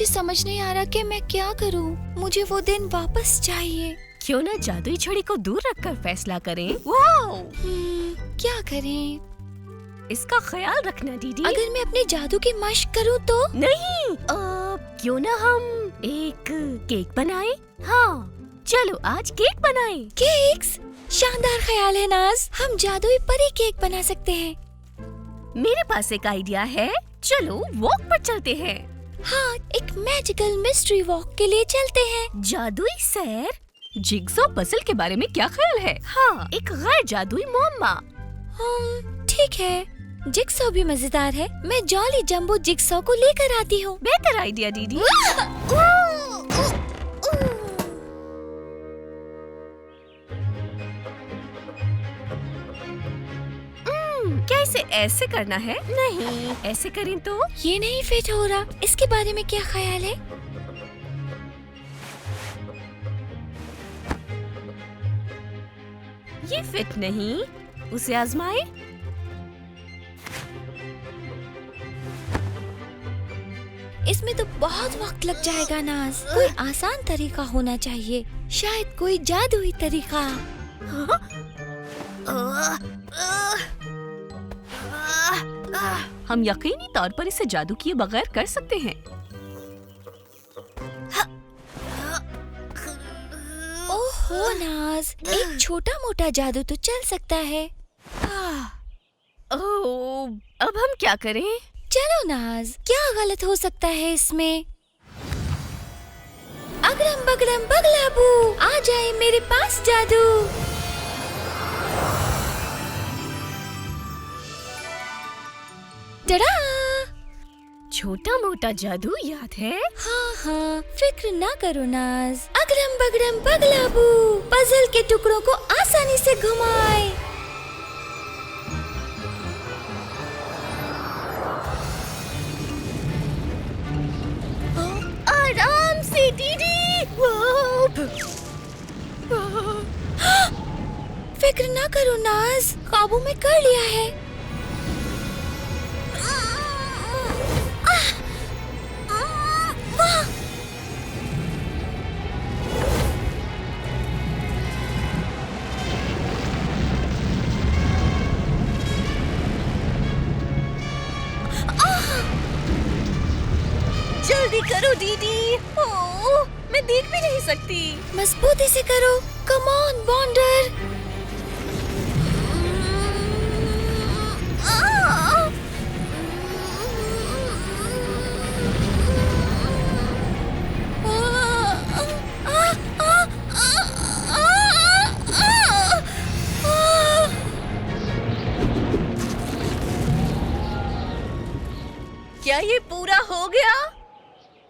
मुझे समझ नहीं आ रहा कि मैं क्या करूं। मुझे वो दिन वापस चाहिए। क्यों ना जादुई छड़ी को दूर रखकर फैसला करें। वाओ! क्या करें? इसका ख्याल रखना दीदी। अगर मैं अपने जादू की मश्क करूं तो? नहीं, क्यों ना हम एक केक बनाएं? हाँ, चलो आज केक बनाएं। केक्स? शानदार ख्याल है नाज। हम जादुई परी केक बना सकते हैं। मेरे पास एक आइडिया है, चलो वॉक पर चलते हैं। हाँ, एक मैजिकल मिस्ट्री वॉक के लिए चलते हैं। जादुई सैर? जिग्सॉ पजल के बारे में क्या ख्याल है? हाँ, एक गैर जादुई मुअम्मा। ठीक है, जिग्सॉ भी मजेदार है। मैं जॉली जंबो जिग्सॉ को लेकर आती हूँ। बेहतर आइडिया दीदी। क्या इसे ऐसे करना है? नहीं, ऐसे करें तो? ये नहीं फिट हो रहा। इसके बारे में क्या ख्याल है? ये फिट नहीं, उसे आजमाए। इसमें तो बहुत वक्त लग जाएगा नाज। कोई आसान तरीका होना चाहिए, शायद कोई जादुई तरीका। हम यकीनी तौर पर इसे जादू किए बगैर कर सकते हैं। ओहो नाज, एक छोटा मोटा जादू तो चल सकता है। ओह, अब हम क्या करें? चलो नाज, क्या गलत हो सकता है इसमें? अगड़म बगड़म बगलाबू, आ जाए मेरे पास जादू। टडा! छोटा मोटा जादू याद है? हाँ, फिक्र ना करो नाज। अगड़म बगड़म बगलाबू पजल के टुकड़ों को आसानी से घुमाए। आराम से दीदी। फिक्र ना करो नाज, काबू में कर लिया है। जल्दी करो दीदी। ओह, मैं देख भी नहीं सकती। मजबूती से करो। कम ऑन बॉन्डर। क्या ये पूरा हो गया?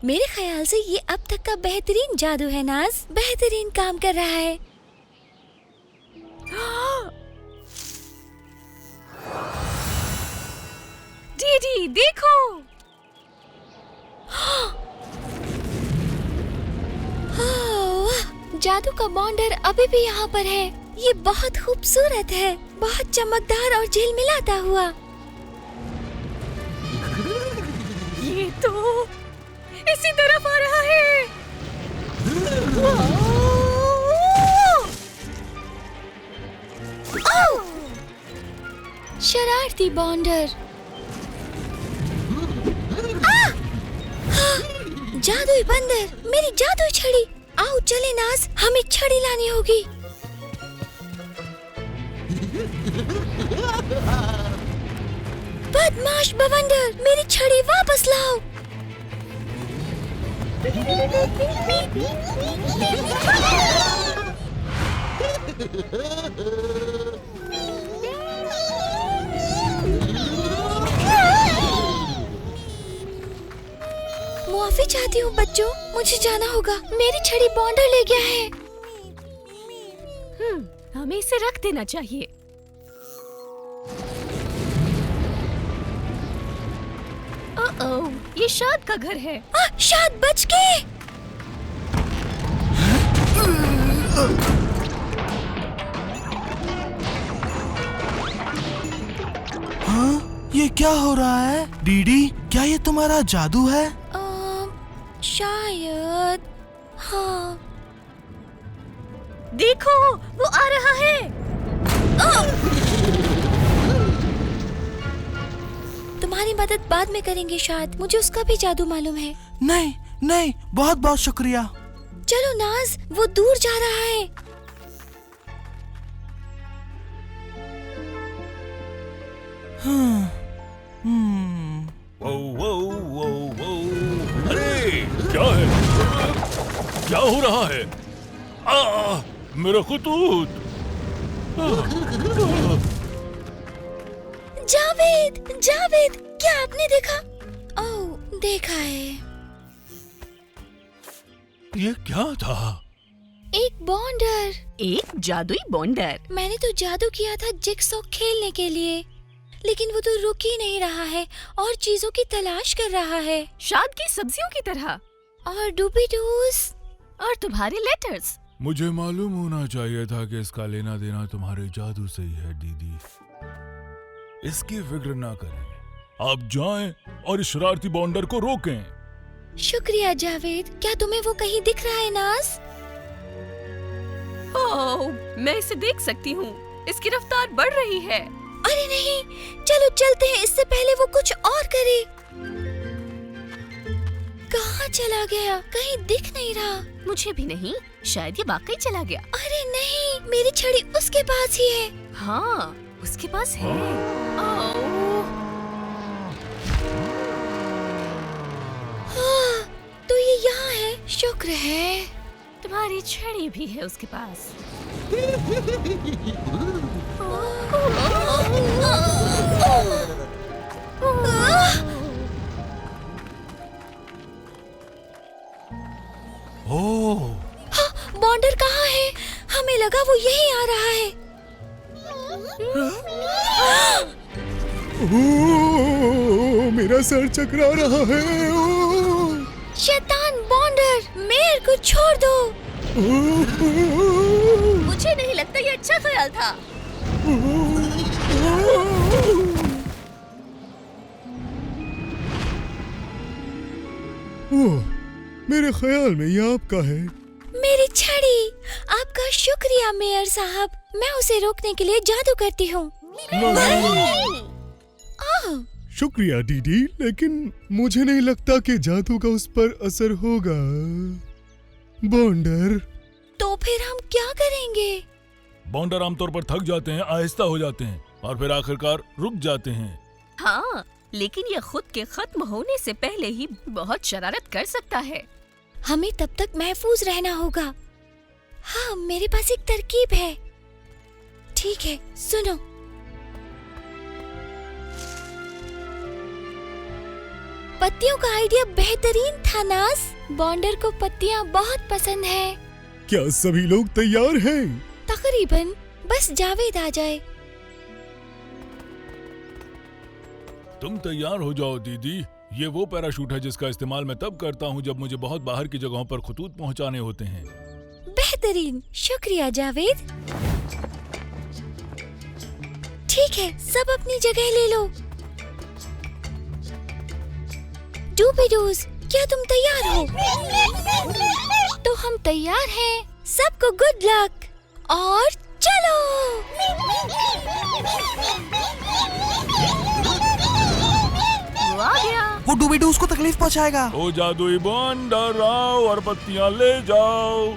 मेरे ख्याल से ये अब तक का बेहतरीन जादू है नाज। बेहतरीन काम कर रहा है। दीदी देखो। जादू का बॉन्डर अभी भी यहाँ पर है। ये बहुत खूबसूरत है, बहुत चमकदार और झिलमिलाता हुआ। ये तो इसी तरफ आ रहा है। शरारती बॉन्डर। जादुई बंदर, मेरी जादुई छड़ी। आओ चले नाज, हमें छड़ी लानी होगी। बदमाश बवंडर, मेरी छड़ी वापस लाओ। मुआफी चाहती हूँ बच्चों, मुझे जाना होगा। मेरी छड़ी बॉन्डर ले गया है। हमें इसे रख देना चाहिए। ओह, ये शाद का घर है। शाद बच गए। हाँ, ये क्या हो रहा है? डीडी, क्या ये तुम्हारा जादू है? शायद हाँ। देखो, वो आ रहा है। तुम्हारी मदद बाद में करेंगे शायद, मुझे उसका भी जादू मालूम है। नहीं नहीं, बहुत बहुत शुक्रिया। चलो नाज, वो दूर जा रहा है। वो वो वो वो अरे क्या है, क्या हो रहा है? मेरा खतूत। जावेद, जावेद, क्या आपने देखा? ओह, देखा है। ये क्या था? एक बॉन्डर। एक जादुई बॉन्डर। मैंने तो जादू किया था जिक्सॉ खेलने के लिए, लेकिन वो तो रुक ही नहीं रहा है और चीजों की तलाश कर रहा है। शाद की सब्जियों की तरह। और डूबी डूस। और तुम्हारे लेटर्स। मुझे मालूम होना चाहिए था कि इसका लेना देना तुम्हारे जादू से ही है दीदी। इसकी फिक्र ना करें, आप जाएं और इस शरारती बॉन्डर को रोकें। शुक्रिया जावेद। क्या तुम्हें वो कहीं दिख रहा है नाज? ओह, मैं इसे देख सकती हूँ। इसकी रफ्तार बढ़ रही है। अरे नहीं, चलो चलते हैं इससे पहले वो कुछ और करे। कहाँ चला गया? कहीं दिख नहीं रहा। मुझे भी नहीं, शायद ये वाकई चला गया। अरे नहीं, मेरी छड़ी उसके पास ही है। हाँ, उसके पास है। ओह, हाँ, तो ये यहाँ है। शुक्र है। तुम्हारी छड़ी भी है उसके पास। ओह, बॉन्डर कहाँ है? हमें लगा वो यहीं आ रहा है। ओह, मेरा सर चकरा रहा है। ओह, शैतान बॉन्डर, मेयर को छोड़ दो। मुझे नहीं लगता ये अच्छा ख्याल था। ओह, मेरे ख्याल में ये आपका है। मेरी छड़ी। आपका शुक्रिया मेयर साहब। मैं उसे रोकने के लिए जादू करती हूँ। शुक्रिया दीदी, लेकिन मुझे नहीं लगता कि जादू का उस पर असर होगा। बॉन्डर। तो फिर हम क्या करेंगे? बॉन्डर आमतौर पर थक जाते हैं, आहिस्ता हो जाते हैं और फिर आखिरकार रुक जाते हैं। हाँ, लेकिन ये खुद के खत्म होने से पहले ही बहुत शरारत कर सकता है। हमें तब तक महफूज रहना होगा। हाँ, मेरे पास एक तरकीब है। ठीक है, सुनो। पत्तियों का आइडिया बेहतरीन था नास। बॉन्डर को पत्तियाँ बहुत पसंद है। क्या सभी लोग तैयार हैं? तकरीबन, बस जावेद आ जाए। तुम तैयार हो जाओ दीदी। ये वो पैराशूट है जिसका इस्तेमाल मैं तब करता हूँ जब मुझे बहुत बाहर की जगहों पर खतूत पहुँचाने होते हैं। बेहतरीन, शुक्रिया जावेद। ठीक है, सब अपनी जगह ले लो। डूबीडूज, क्या तुम तैयार हो? तो हम तैयार हैं। सबको गुड लक और चलो। वो आ गया। वो डूबीडू उसको तकलीफ पहुंचाएगा। ओ जादुई बॉन्डर, आओ और पत्तियाँ ले जाओ।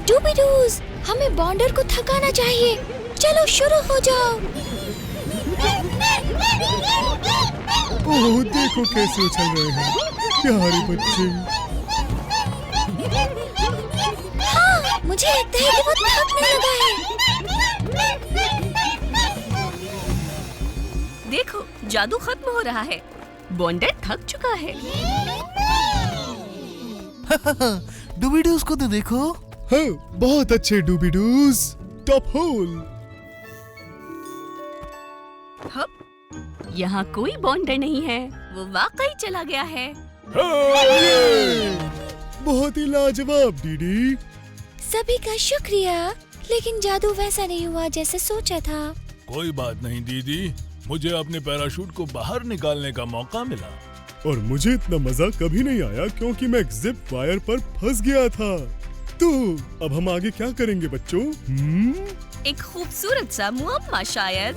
डूबीडूज, हमें बॉन्डर को थकाना चाहिए। चलो शुरू हो जाओ। ओह, देखो कैसे उछल रहे हैं प्यारे बच्चे। हाँ, मुझे लगता है कि वो थकने लगा है। देखो, जादू खत्म हो रहा है। बॉन्डर थक चुका है। डूबीडू उसको तो देखो। हाँ, बहुत अच्छे डूबीडूज। Top whole. हप, यहाँ कोई बॉन्डर नहीं है। वो वाकई चला गया है। बहुत ही लाजवाब दीदी। सभी का शुक्रिया, लेकिन जादू वैसा नहीं हुआ जैसे सोचा था। कोई बात नहीं दीदी, मुझे अपने पैराशूट को बाहर निकालने का मौका मिला। और मुझे इतना मजा कभी नहीं आया क्योंकि मैं एक जिप वायर पर फंस गया था। तो अब हम आगे क्या करेंगे बच्चों? एक खूबसूरत सा मुअम्मा शायद।